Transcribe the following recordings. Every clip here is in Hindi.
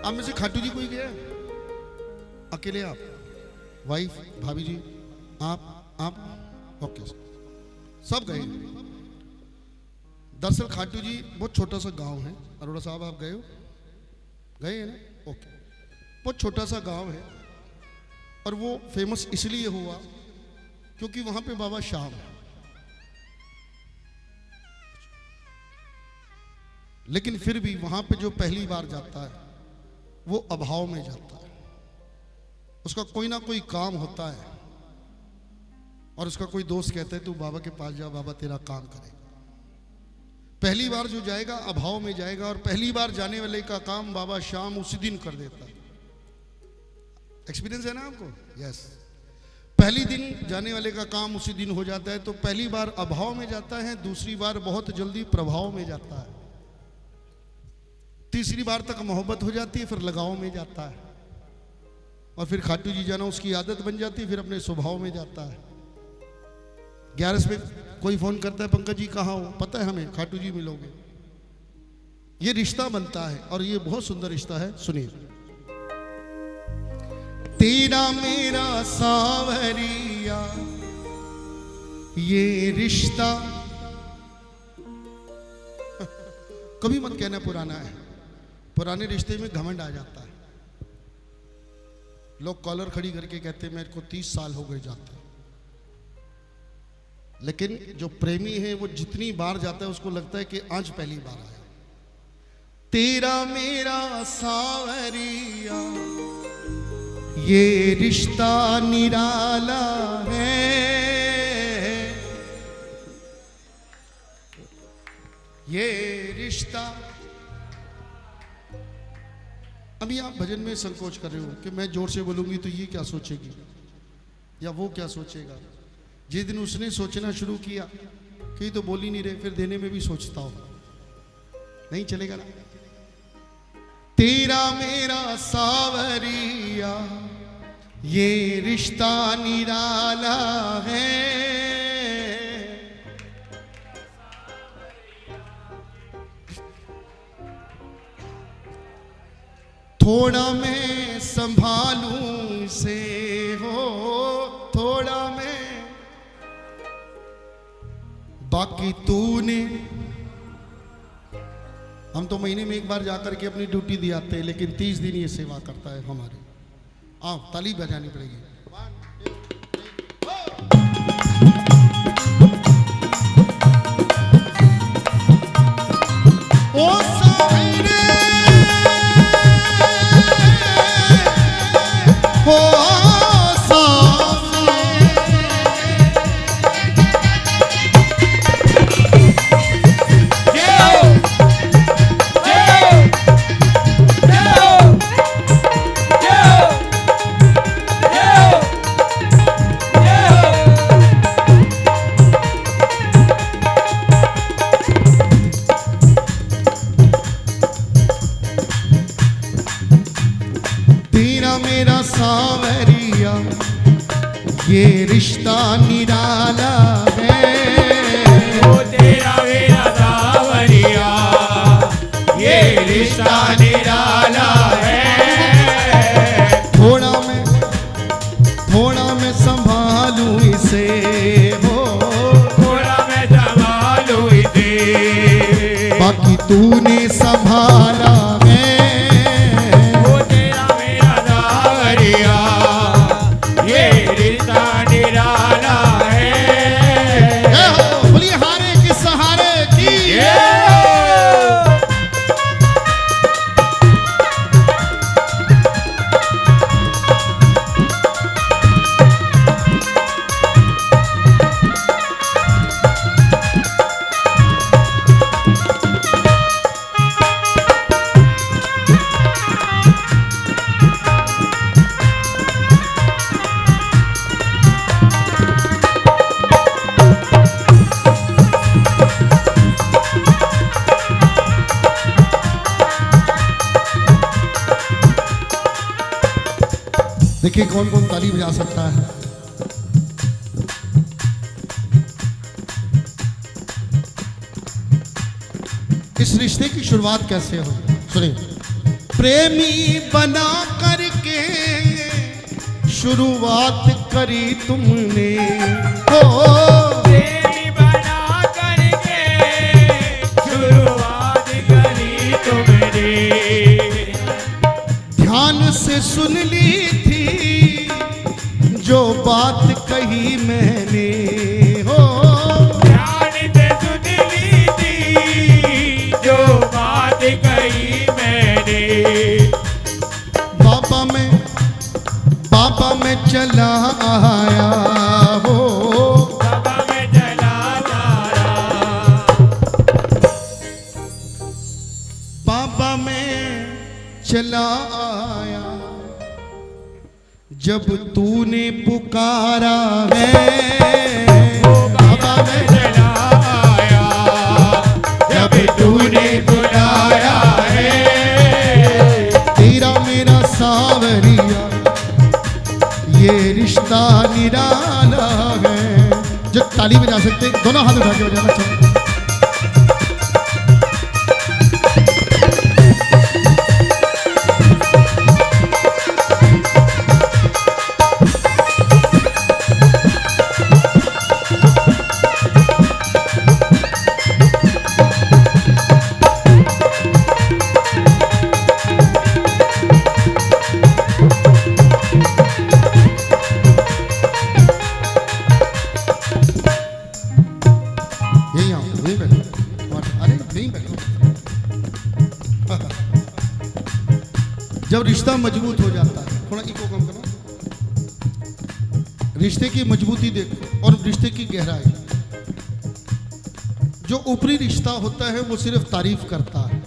आप में से खाटू जी कोई गया? अकेले आप, वाइफ, भाभी जी, आप ओके, सब गए। दरअसल खाटू जी बहुत छोटा सा गांव है। अरोड़ा साहब आप गए हो? गए हैं ना? ओके। बहुत छोटा सा गांव है और वो फेमस इसलिए हुआ क्योंकि वहां पे बाबा श्याम है। लेकिन फिर भी वहां पे जो पहली बार जाता है वो अभाव में जाता है। उसका कोई ना कोई काम होता है और उसका कोई दोस्त कहता है तू बाबा के पास जा, बाबा तेरा काम करेगा। पहली बार जो जाएगा अभाव में जाएगा और पहली बार जाने वाले का काम बाबा श्याम उसी दिन कर देता है। एक्सपीरियंस है ना आपको? यस। पहली दिन जाने वाले का काम उसी दिन हो जाता है। तो पहली बार अभाव में जाता है, दूसरी बार बहुत जल्दी प्रभाव में जाता है, तीसरी बार तक मोहब्बत हो जाती है, फिर लगाव में जाता है और फिर खाटू जी जाना उसकी आदत बन जाती है, फिर अपने स्वभाव में जाता है। 11 में कोई फोन करता है पंकज जी कहाँ हो? पता है हमें, खाटू जी मिलोगे। ये रिश्ता बनता है और ये बहुत सुंदर रिश्ता है। सुनिए। तेरा मेरा सावरिया ये रिश्ता कभी मत कहना पुराना है। पुराने रिश्ते में घमंड आ जाता है। लोग कॉलर खड़ी करके कहते हैं मेरे को 30 साल हो गए जाते। लेकिन जो प्रेमी है वो जितनी बार जाता है उसको लगता है कि आज पहली बार आया। तेरा मेरा सावरिया ये रिश्ता निराला है, ये रिश्ता। अभी आप भजन में संकोच कर रहे हो कि मैं जोर से बोलूंगी तो ये क्या सोचेगी या वो क्या सोचेगा। जिस दिन उसने सोचना शुरू किया कि तो बोल ही नहीं रहे, फिर देने में भी सोचता हो, नहीं चलेगा ना। तेरा मेरा सावरिया ये रिश्ता निराला है, थोड़ा मैं संभालूं से हो, थोड़ा मैं, बाकी तूने। हम तो महीने में एक बार जाकर के अपनी ड्यूटी दी आते हैं, लेकिन 30 दिन ये सेवा करता है हमारे। आओ ताली बजानी पड़ेगी। ओ साहिरे हो ये रिश्ता निराला है, ओ तेरा मेरा सावरिया ये रिश्ता निराला है। थोड़ा मैं संभालूं इसे हो, थोड़ा मैं संभालूं इसे, बाकी तूने संभाला है। ओ तेरा मेरा सावरिया ये रिश्ता निराला है। बोलिए हारे के सहारे की। देखिए कौन कौन ताली बजा सकता है। इस रिश्ते की शुरुआत कैसे हो? सुनिए। प्रेमी बना करके शुरुआत करी तुमने हो, प्रेमी बना करके शुरुआत करी तुमने। ध्यान से सुन ली थी जो बात कही मैंने हो, ध्यान से सुन ली थी जो बात कही मैंने। बाबा मैं चला आया हो, बाबा मैं चला आया, बाबा मैं चला आया, जब तूने पुकारा है। बाबा मैं चला आया, जब तूने बुलाया है। तेरा मेरा सावरिया ये रिश्ता निराला है। जो ताली बजा सकते दोनों हाथ उठा के बजाना चाहिए। जब रिश्ता मजबूत हो जाता है, थोड़ा इको कम करो, रिश्ते की मजबूती देखो और रिश्ते की गहराई। जो ऊपरी रिश्ता होता है वो सिर्फ तारीफ करता है,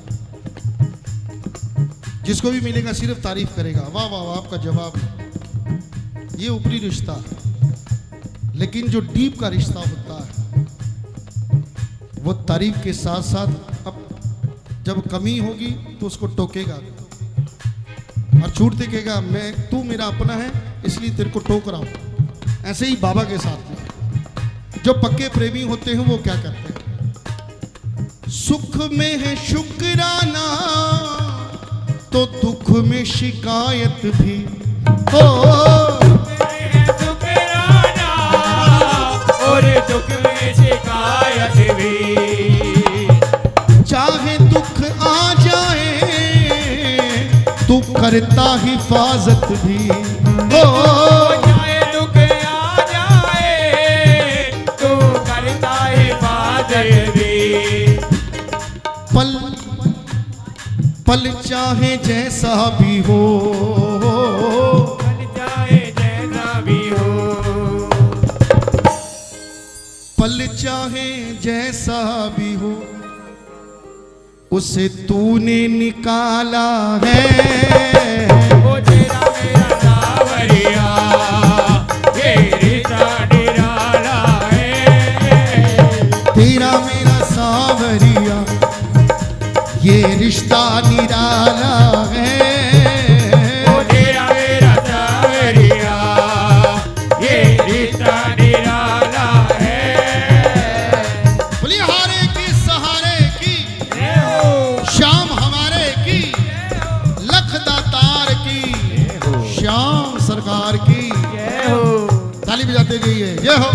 जिसको भी मिलेगा सिर्फ तारीफ करेगा, वाह वाह वाह आपका जवाब, ये ऊपरी रिश्ता है। लेकिन जो डीप का रिश्ता होता है वो तारीफ के साथ साथ अब जब कमी होगी तो उसको टोकेगा और छूट देखेगा, मैं तू मेरा अपना है इसलिए तेरे को टोक रहा हूं। ऐसे ही बाबा के साथ में जो पक्के प्रेमी होते हैं वो क्या करते हैं, सुख में है शुक्राना तो दुख में शिकायत भी हो, शुक्राना और दुख में शिकायत भी। चाहे दुख आ जाए तू करता हिफाजत भी हो, चाहे दुख आ जाए तो करता हिफाजत भी। पल पल चाहे जैसा भी हो, पल चाहे जैसा भी हो, पल चाहे जैसा भी हो, उसे तूने निकाला है। वो तेरा मेरा सावरिया ये रिश्ता निराला है। तेरा मेरा सावरिया ये रिश्ता निराला है। वो तेरा मेरा सावरिया ये रिश्ता निराला है। बोलिए हारे की सहारे की जय हो, शाम हमारे की, लखदातार की श्याम सरकार की। जय हो। ताली बजाते जाइए, जय हो।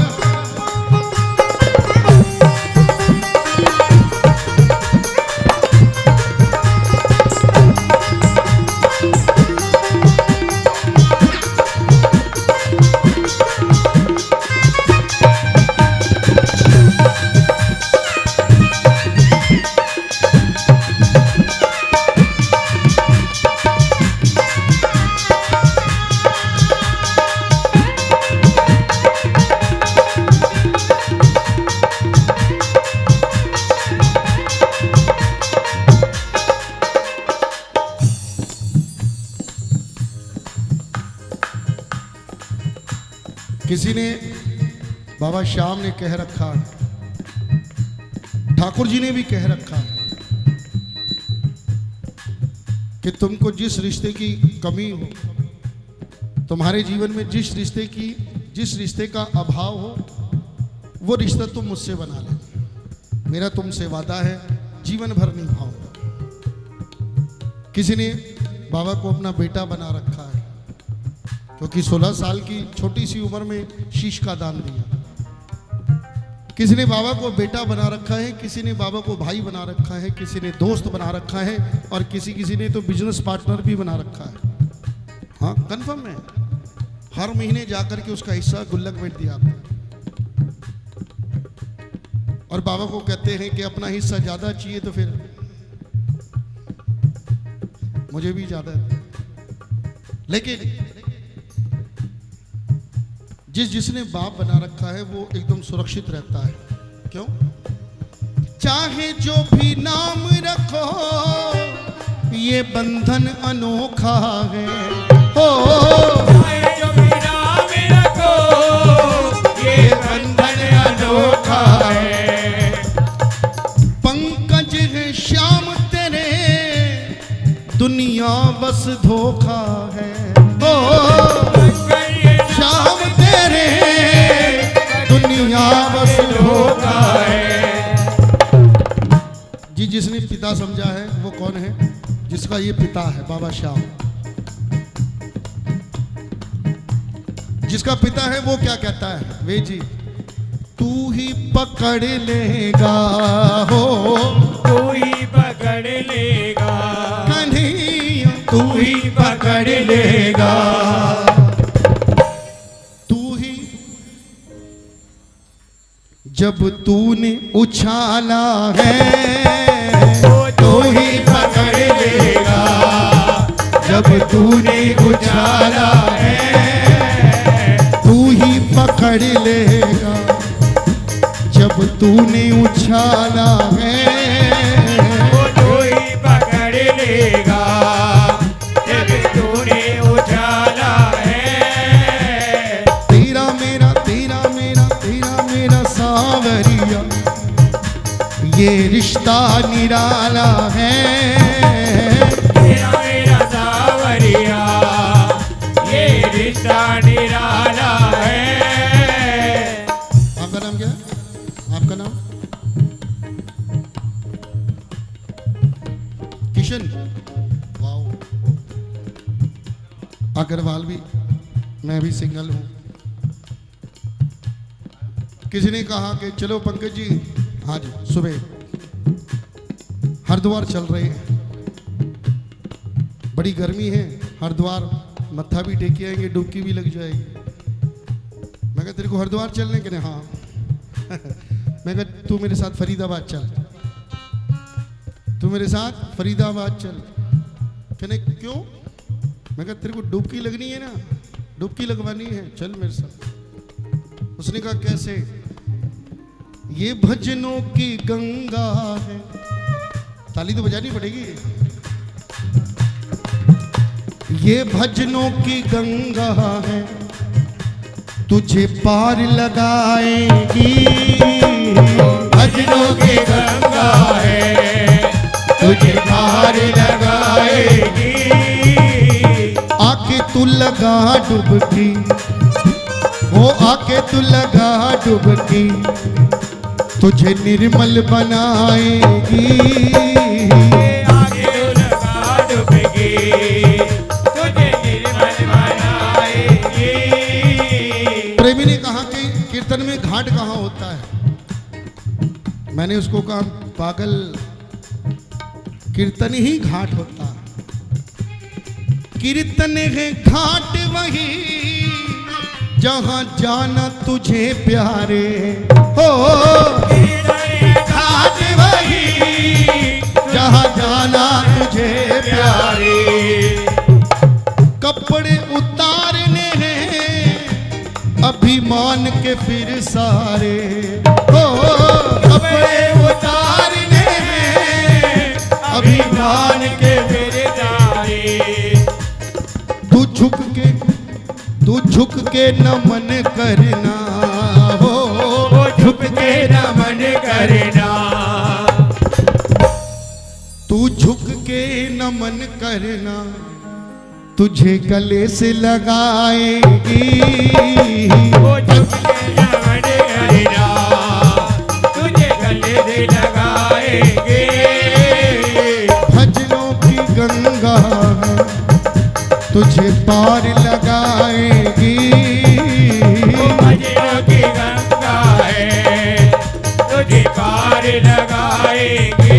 किसी ने, बाबा श्याम ने कह रखा, ठाकुर जी ने भी कह रखा कि तुमको जिस रिश्ते की कमी हो, तुम्हारे जीवन में जिस रिश्ते का अभाव हो, वो रिश्ता तुम मुझसे बना ले। मेरा तुमसे वादा है जीवन भर निभाऊंगा। किसी ने बाबा को अपना बेटा बना रखा है, क्योंकि 16 साल की छोटी सी उम्र में शीश का दान दिया। किसी ने बाबा को बेटा बना रखा है, किसी ने बाबा को भाई बना रखा है, किसी ने दोस्त बना रखा है, और किसी ने तो बिजनेस पार्टनर भी बना रखा है। हाँ, कंफर्म है। हर महीने जाकर के उसका हिस्सा गुल्लक में दिया था। और बाबा को कहते हैं कि अपना हिस्सा ज्यादा चाहिए तो फिर मुझे भी ज्यादा है। लेकिन जिसने बाप बना रखा है वो एकदम सुरक्षित रहता है। क्यों? चाहे जो भी नाम रखो ये बंधन अनोखा है। हो चाहे जो भी नाम रखो ये बंधन अनोखा है। पंकज है श्याम तेरे दुनिया बस धोखा है। हो श्याम तेरे दुनिया बस धोखा है। जी जिसने पिता समझा है वो कौन है? जिसका ये पिता है बाबा श्याम। जिसका पिता है वो क्या कहता है? वे जी तू ही पकड़ लेगा, हो तू ही पकड़ लेगा, कन्हैया तू ही पकड़ लेगा। जब तूने उछाला है तो ही पकड़ लेगा। जब तूने उछाला है तू ही पकड़ लेगा। जब तूने उछाला है तो ही पकड़ लेगा। जब तूने उछाला है तेरा मेरा तेरा मेरा तेरा मेरा सावरिया ये रिश्ता निराला है। तेरा मेरा सावरिया ये रिश्ता निराला है। आपका नाम क्या है? आपका नाम? किशन। वाओ। अग्रवाल भी। मैं भी सिंगल हूँ। किसी ने कहा कि चलो पंकज जी, हाँ जी, सुबह हरिद्वार चल रहे हैं, बड़ी गर्मी है, हरिद्वार मत्था भी टेके आएंगे, डुबकी भी लग जाएगी। मैं कहा तेरे को हरिद्वार चलने के? नहीं, हाँ। मैं कहा तू मेरे साथ फरीदाबाद चल, तू मेरे साथ फरीदाबाद चल। कहने क्यों? मैं कहा तेरे को डुबकी लगनी है ना, डुबकी लगवानी है, चल मेरे साथ। उसने कहा कैसे? ये भजनों की गंगा है। ताली तो बजानी पड़ेगी। ये भजनों की गंगा है तुझे पार लगाएगी। भजनों की गंगा है तुझे पार लगाएगी। आके तू लगा डुबकी, वो आके तू लगा डुबकी तुझे निर्मल बनाएगी। आगे लगा डुबकी तुझे निर्मल बनाएगी। प्रेमी ने कहा कि कीर्तन में घाट कहाँ होता है? मैंने उसको कहा पागल, कीर्तन ही घाट होता है। कीर्तन है घाट वही जहाँ जाना तुझे प्यारे हो। घाट वही जहाँ जाना तुझे प्यारे। कपड़े उतारने हैं अभिमान के फिर सारे हो। कपड़े उतारने हैं अभिमान के फिर सारे। तू झुक के नमन करना हो, झुक के नमन करना। तू झुक के नमन करना तुझे गले से लगाएगी। वो झुक के नमन करना तुझे गले से लगाएगी। भजनों की गंगा है तुझे पार लगाएगी। वो भजनों की गंगा है तुझे पार लगाएगी।